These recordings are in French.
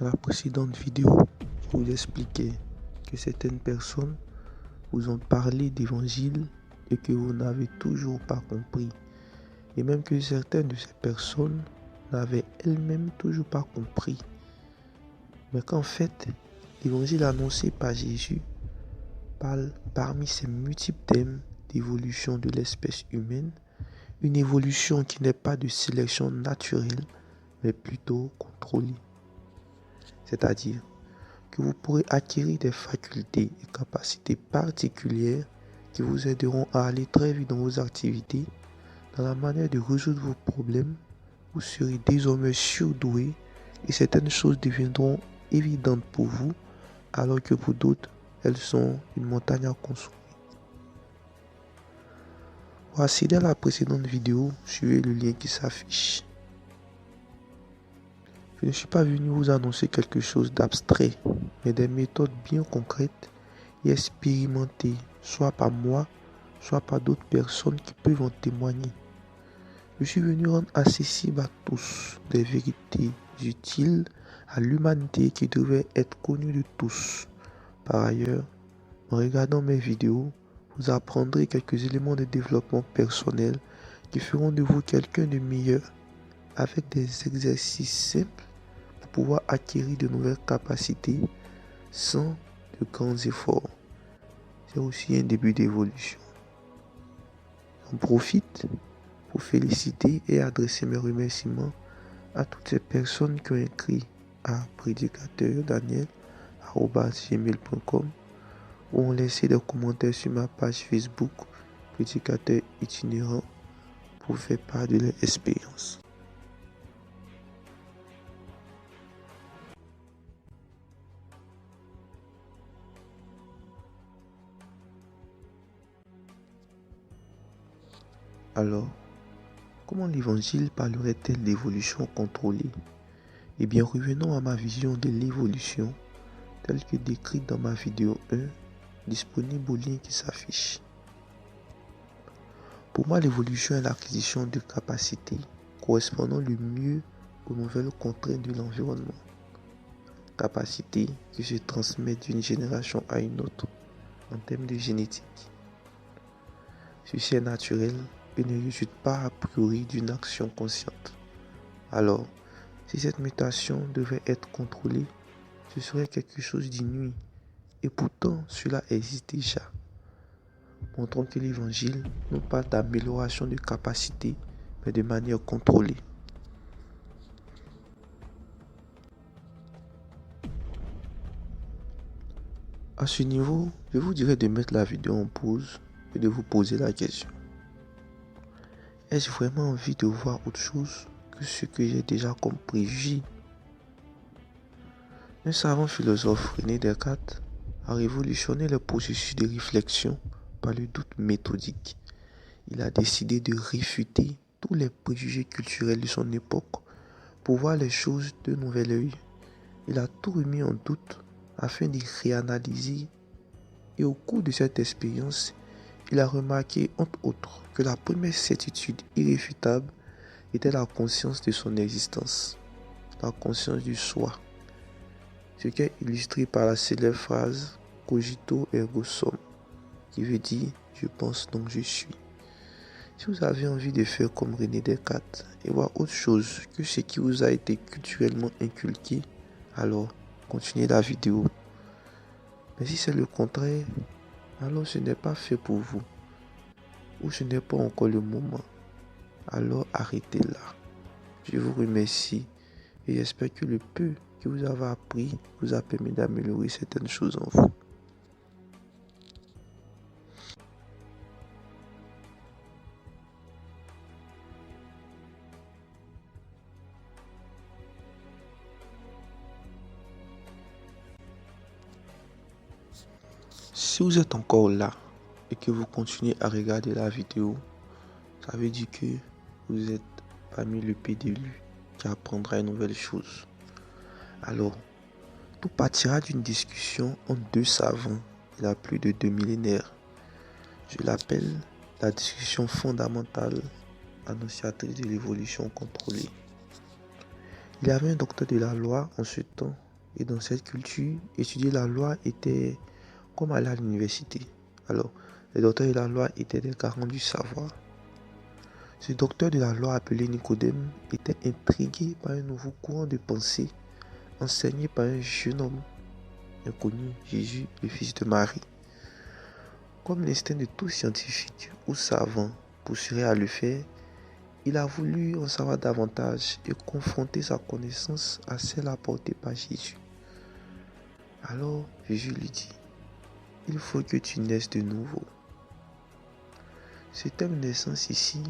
Dans la précédente vidéo, je vous expliquais que certaines personnes vous ont parlé d'évangile et que vous n'avez toujours pas compris. Et même que certaines de ces personnes n'avaient elles-mêmes toujours pas compris. Mais qu'en fait, l'évangile annoncé par Jésus parle parmi ces multiples thèmes d'évolution de l'espèce humaine, une évolution qui n'est pas de sélection naturelle, mais plutôt contrôlée. C'est-à-dire que vous pourrez acquérir des facultés et capacités particulières qui vous aideront à aller très vite dans vos activités, dans la manière de résoudre vos problèmes. Vous serez désormais surdoué et certaines choses deviendront évidentes pour vous, alors que pour d'autres, elles sont une montagne à construire. Voici dans la précédente vidéo, suivez le lien qui s'affiche. Je ne suis pas venu vous annoncer quelque chose d'abstrait, mais des méthodes bien concrètes et expérimentées, soit par moi, soit par d'autres personnes qui peuvent en témoigner. Je suis venu rendre accessible à tous des vérités utiles à l'humanité qui devaient être connues de tous. Par ailleurs, en regardant mes vidéos, vous apprendrez quelques éléments de développement personnel qui feront de vous quelqu'un de meilleur, avec des exercices simples pour pouvoir acquérir de nouvelles capacités sans de grands efforts. C'est aussi un début d'évolution. J'en profite pour féliciter et adresser mes remerciements à toutes ces personnes qui ont écrit à prédicateurdaniel@gmail.com ou ont laissé des commentaires sur ma page Facebook Prédicateur itinérant pour faire part de leur expérience. Alors, comment l'évangile parlerait-elle d'évolution contrôlée? Eh bien, revenons à ma vision de l'évolution telle que décrite dans ma vidéo 1, disponible au lien qui s'affiche. Pour moi, l'évolution est l'acquisition de capacités correspondant le mieux aux nouvelles contraintes de l'environnement. Capacités qui se transmettent d'une génération à une autre en termes de génétique. Ceci est naturel et ne résulte pas a priori d'une action consciente. Alors, si cette mutation devait être contrôlée, ce serait quelque chose d'inouï. Et pourtant, cela existe déjà. Montrons que l'évangile non pas d'amélioration de capacité, mais de manière contrôlée. À ce niveau, je vous dirais de mettre la vidéo en pause et de vous poser la question. Ai-je vraiment envie de voir autre chose que ce que j'ai déjà comme préjugé? Un savant philosophe, René Descartes, a révolutionné le processus de réflexion par le doute méthodique. Il a décidé de réfuter tous les préjugés culturels de son époque pour voir les choses d'un nouvel œil. Il a tout remis en doute afin d'y réanalyser et au cours de cette expérience, il a remarqué entre autres que la première certitude irréfutable était la conscience de son existence, la conscience du soi, ce qui est illustré par la célèbre phrase « cogito ergo sum » qui veut dire « je pense donc je suis ». Si vous avez envie de faire comme René Descartes et voir autre chose que ce qui vous a été culturellement inculqué, alors continuez la vidéo. Mais si c'est le contraire, alors ce n'est pas fait pour vous, ou ce n'est pas encore le moment, alors arrêtez là. Je vous remercie et j'espère que le peu que vous avez appris vous a permis d'améliorer certaines choses en vous. Si vous êtes encore là et que vous continuez à regarder la vidéo, ça veut dire que vous êtes parmi le PDU qui apprendra une nouvelle chose. Alors, tout partira d'une discussion entre deux savants il y a plus de 2 millénaires. Je l'appelle la discussion fondamentale annonciatrice de l'évolution contrôlée. Il y avait un docteur de la loi en ce temps Et dans cette culture, étudier la loi était comme aller à l'université. Alors, les docteurs de la loi étaient des garants du savoir. Ce docteur de la loi appelé Nicodème était intrigué par un nouveau courant de pensée enseigné par un jeune homme inconnu, Jésus, le fils de Marie. Comme l'instinct de tout scientifique ou savant pousserait à le faire, il a voulu en savoir davantage et confronter sa connaissance à celle apportée par Jésus. Alors Jésus lui dit, il faut que tu naisses de nouveau. Ce terme naissance ici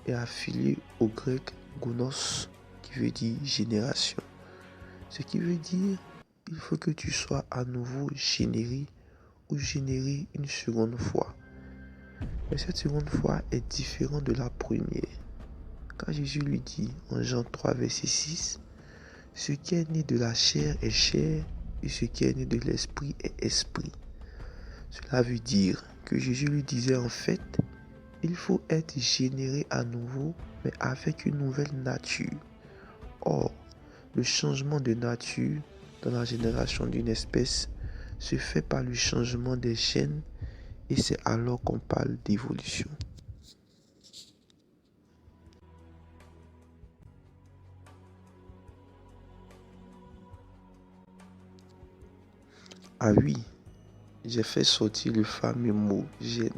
est affilié au grec gounos qui veut dire génération. Ce qui veut dire il faut que tu sois à nouveau généré ou généré une seconde fois. Mais cette seconde fois est différente de la première. Quand Jésus lui dit en Jean 3 verset 6, ce qui est né de la chair est chair et ce qui est né de l'esprit est esprit. Cela veut dire que Jésus lui disait en fait, il faut être généré à nouveau mais avec une nouvelle nature. Or, le changement de nature dans la génération d'une espèce se fait par le changement des gènes et c'est alors qu'on parle d'évolution. Ah oui, j'ai fait sortir le fameux mot gène.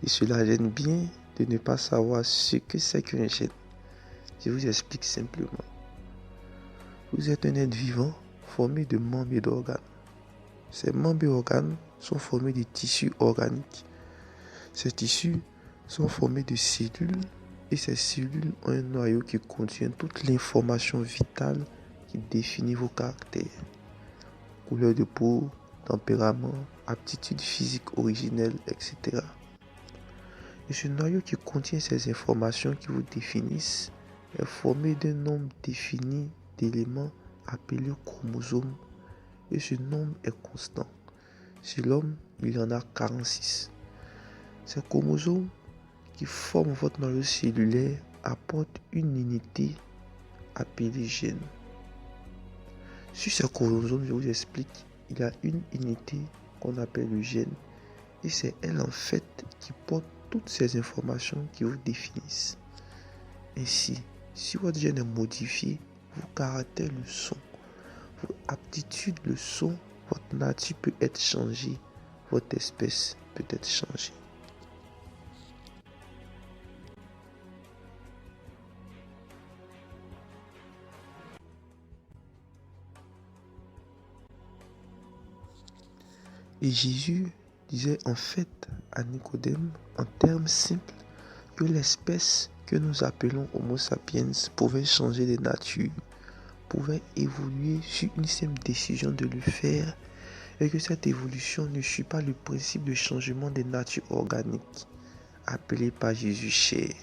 Et cela gêne bien de ne pas savoir ce que c'est qu'un gène. Je vous explique simplement. Vous êtes un être vivant formé de membres et d'organes. Ces membres et organes sont formés de tissus organiques. Ces tissus sont formés de cellules et ces cellules ont un noyau qui contient toute l'information vitale qui définit vos caractères. Couleur de peau, tempérament, aptitudes physiques originelles, etc. Et ce noyau qui contient ces informations qui vous définissent est formé d'un nombre défini d'éléments appelés chromosomes et ce nombre est constant. Chez l'homme, il y en a 46. Ces chromosomes qui forment votre noyau cellulaire apportent une unité appelée gène. Sur ces chromosomes, je vous explique, il y a une unité qu'on appelle le gène et c'est elle en fait qui porte toutes ces informations qui vous définissent. Ainsi, si votre gène est modifié, vos caractères le sont, vos aptitudes le sont, votre nature peut être changée, votre espèce peut être changée. Et Jésus disait en fait à Nicodème, en termes simples, que l'espèce que nous appelons Homo sapiens pouvait changer de nature, pouvait évoluer sur une simple décision de le faire et que cette évolution ne suit pas le principe de changement des natures organiques appelé par Jésus chair.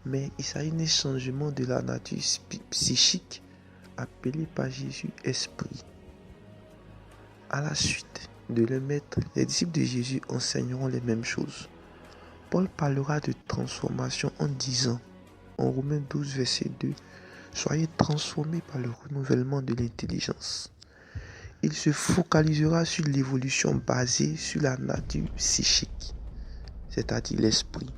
Mais il s'agit d'un changement de la nature psychique appelé par Jésus esprit. À la suite de le maître, les disciples de Jésus enseigneront les mêmes choses. Paul parlera de transformation en disant, en Romains 12, verset 2, « Soyez transformés par le renouvellement de l'intelligence. » Il se focalisera sur l'évolution basée sur la nature psychique, c'est-à-dire l'esprit.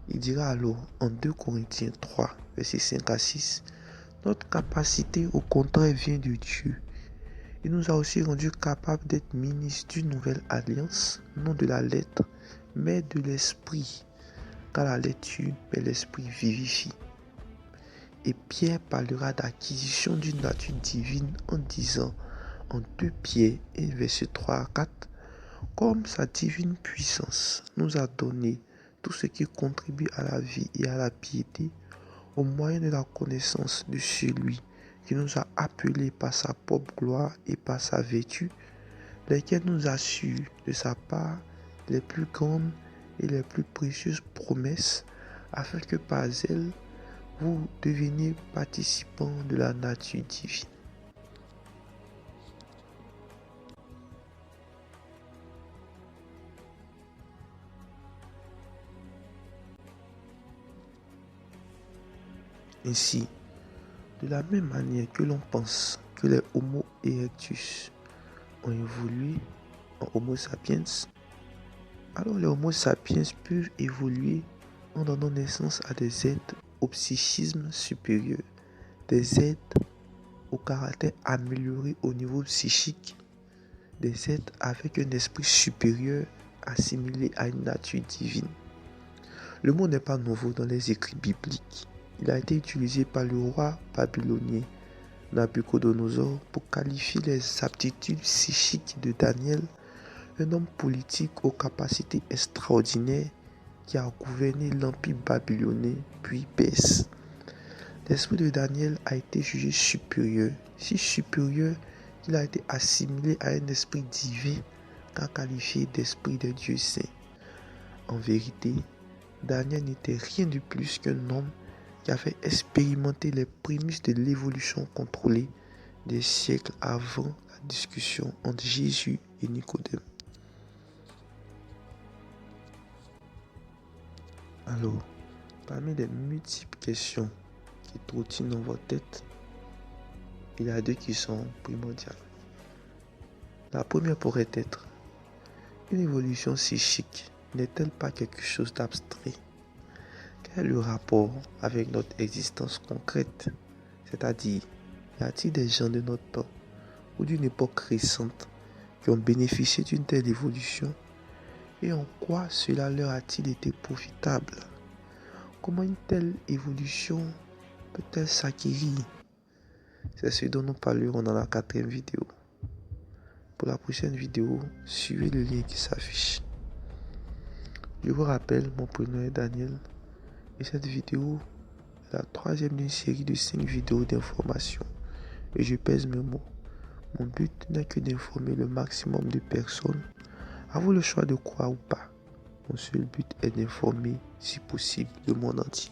Il dira alors en 2 Corinthiens 3, verset 5 à 6, « Notre capacité au contraire vient de Dieu. Il nous a aussi rendus capables d'être ministres d'une nouvelle alliance, non de la lettre, mais de l'esprit, car la lettre tue, mais l'esprit vivifie. » Et Pierre parlera d'acquisition d'une nature divine en disant, en 2 Pierre 1, verset 3 à 4, « Comme sa divine puissance nous a donné tout ce qui contribue à la vie et à la piété, au moyen de la connaissance de celui qui nous a appelés par sa propre gloire et par sa vertu, lesquels nous assurent de sa part les plus grandes et les plus précieuses promesses, afin que par elles, vous deveniez participants de la nature divine. » Ainsi, de la même manière que l'on pense que les Homo erectus ont évolué en Homo sapiens, alors les Homo sapiens peuvent évoluer en donnant naissance à des êtres au psychisme supérieur, des êtres au caractère amélioré au niveau psychique, des êtres avec un esprit supérieur assimilé à une nature divine. Le mot n'est pas nouveau dans les écrits bibliques. Il a été utilisé par le roi babylonien Nabucodonosor pour qualifier les aptitudes psychiques de Daniel, un homme politique aux capacités extraordinaires qui a gouverné l'empire babylonien puis perse. L'esprit de Daniel a été jugé supérieur, si supérieur qu'il a été assimilé à un esprit divin qu'a qualifié d'esprit des dieux saints. En vérité, Daniel n'était rien de plus qu'un homme qui avait expérimenté les prémices de l'évolution contrôlée des siècles avant la discussion entre Jésus et Nicodème. Alors, parmi les multiples questions qui trottinent dans votre tête, il y a deux qui sont primordiales. La première pourrait être: une évolution psychique n'est-elle pas quelque chose d'abstrait? Quel est le rapport avec notre existence concrète? C'est-à-dire, y a-t-il des gens de notre temps ou d'une époque récente qui ont bénéficié d'une telle évolution? Et en quoi cela leur a-t-il été profitable? Comment une telle évolution peut-elle s'acquérir? C'est ce dont nous parlerons dans la 4e vidéo. Pour la prochaine vidéo, suivez le lien qui s'affiche. Je vous rappelle, mon prénom est Daniel et cette vidéo est la 3e d'une série de 5 vidéos d'information. Et je pèse mes mots. Mon but n'est que d'informer le maximum de personnes. À vous le choix de croire ou pas. Mon seul but est d'informer, si possible, le monde entier.